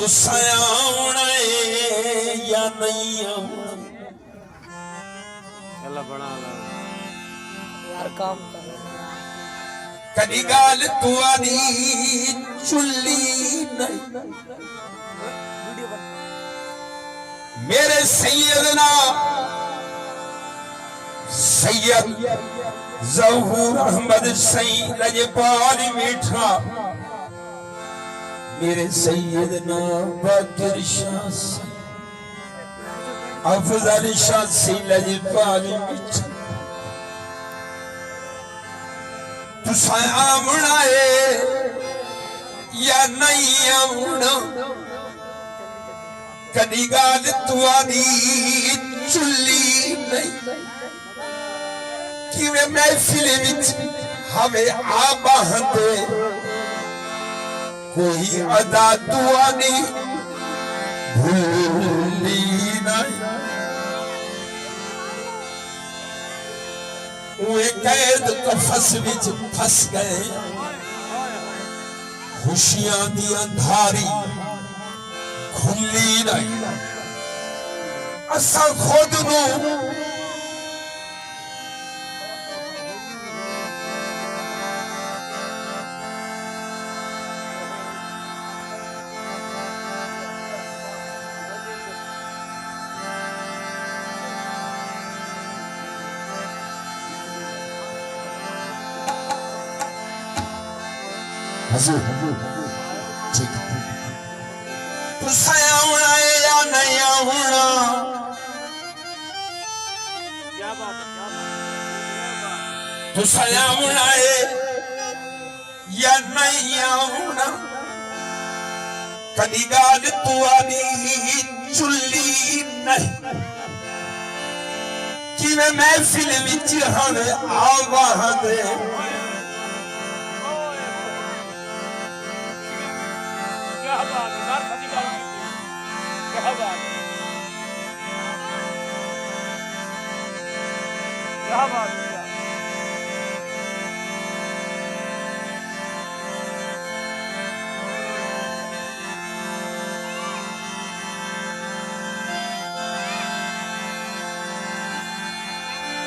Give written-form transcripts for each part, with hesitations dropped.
तू सयावना या नहीं आउना अल्लाह बना यार काम कर कदी गाल तू आनी चुल्ली नहीं मेरे सैयदना सैयद ज़हूर अहमद सईद लजपाल मीठा मेरे सैयदना बाकिर शाह अफजल शाह सईद लजपाल मीठा तू आमना है या नहीं आमना कदी गाल तू आनी चुल्ली नहीं कि वे महफिल विच हमें आबाहते कोई अदा तू आनी भूली नहीं वे कैद कफस विच फस गए खुशियां दी अंधारी खुली नहीं असा खुद नू हजूर ठीक तू सयावना या नहीं आउना क्या बात है तू सयावना या नहीं आउना कदी गाल तू आनी चुल्ली नहीं कि मैं महफिल विच हमें आवाहदे क्या बात है यार सच्ची बात है क्या बात है क्या बात है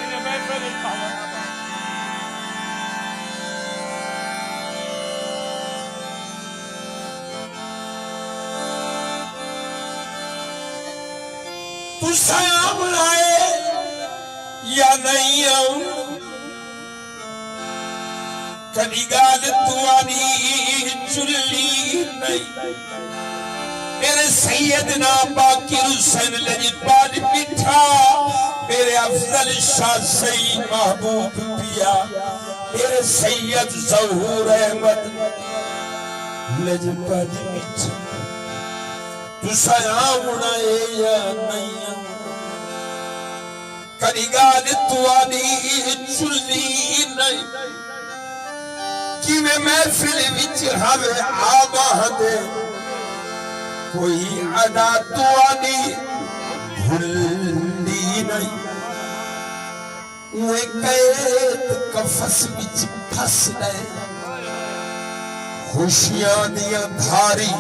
इन्हें मैं पहले ही कहा तू सामना या नहीं आऊं कदी गाल तू आनी चुल्ली नहीं मेरे सैयदना बाकिर हुसैन लजपाल मीठा मेरे अफजल शाह सईद महबूब पिया मेरे सैयद ज़हूर अहमद लजपाल मीठा तू सयावना या नहीं कदी गाल तू आनी चुल्ली नहीं कि मैं महफिल विच हमें आबाहदे कोई अदा तू आनी भूली नहीं वे कैद कफस विच फस गए खुशियां दी अंधारी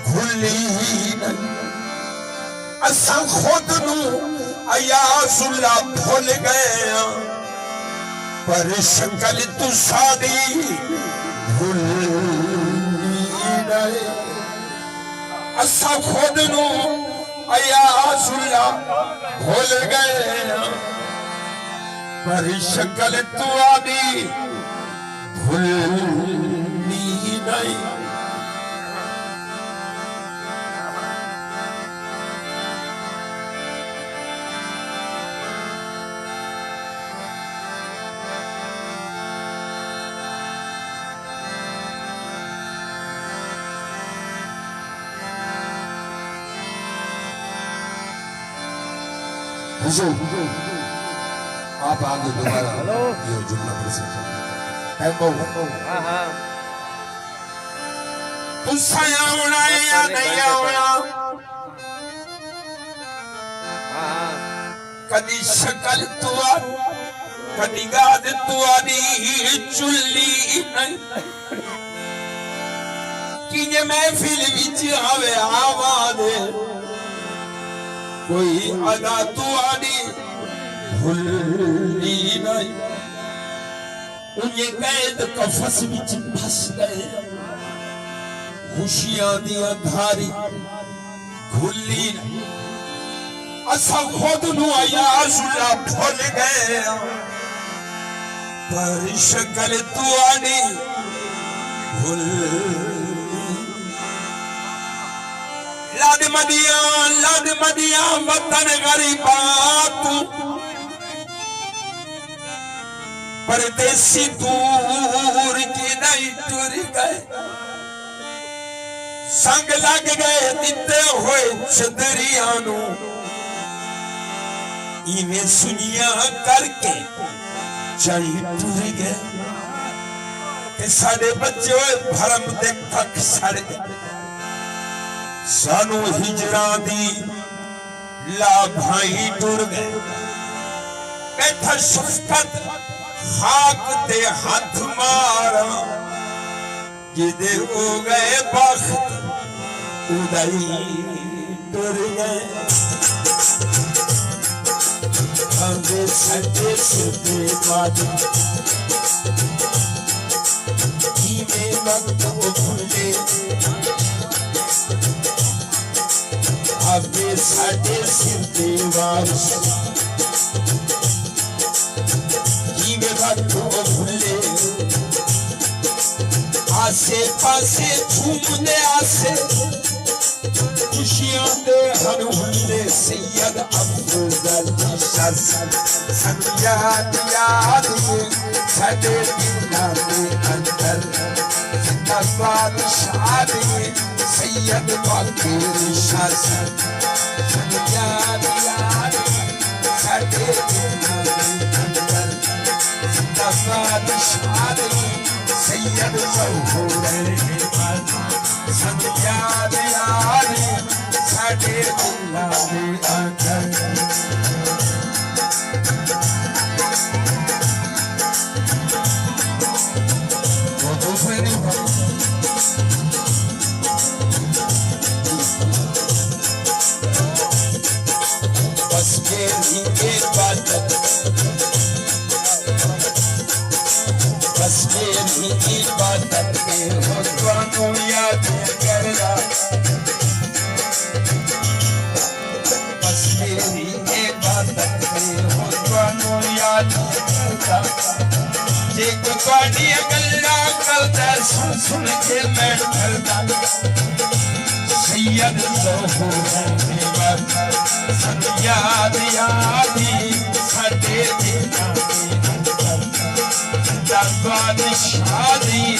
खुली नहीं असा खुद नू अयाजुल्ला भूल गए पर शक्ल तू सादी भूली नहीं असा खुद नू अयाजुल्ला भूल गए पर शक्ल तू आदी भूली नहीं हुजूर आप आगे दोबारा ये जुमला प्रस्तुत हाँ तू सयावना या नहीं आउना कदी शक्ल तू कदी गाद तू आनी चुल्ली नहीं किने महफिल विच आवे आवाज कोई अदा तुआरी भूली नहीं उन्हें कैद कफस विच फस गए खुशियां दिया धारी खुली नहीं असा खुद नु आयाजुला भूल गए पर शक्ल तुआरी भूल लाद मदिया वतन गरीबा तू परदेसी दूर की नहीं टुर गए संग लग गए दिते हुए चदरिया नु इवें सुनिया करके चली टुर गए ते साडे बच्चे भरम दे कख सड़ गए सानू हिजरा दी ला भाई टुर गए बैठा शफकत खाक ते हाथ मारा जिदे हो गए बख्त उदई टुर गए हमदे सच्चे सिरते बाजी में वक्त भूले अबे साडे सिर ते वारिस में वक्त भूले आसे पासे झूमने आसे खुशियां दे हर हुल्ले सैयद अफजल शर्स संयाद याद साडे दिलां दे अंदर जिंदाबाद शादी सैयद फकीर शर्स संयाद याद साडे दिलां दे अंदर जिंदाबाद शादी सैयद ज़हूर संयाद याद साडे दिलां दे अंदर बस मेरी इबादत पे हो तुहानू याद करदा बस मेरी इबादत पे हो तुहानू याद करदा जे कोई तुहाडियां गल्लां करदा सुन के मैं डरदा सैयद ज़हूर संयाद यादी साडे दिलां दे अंदर जिंदाबाद शादी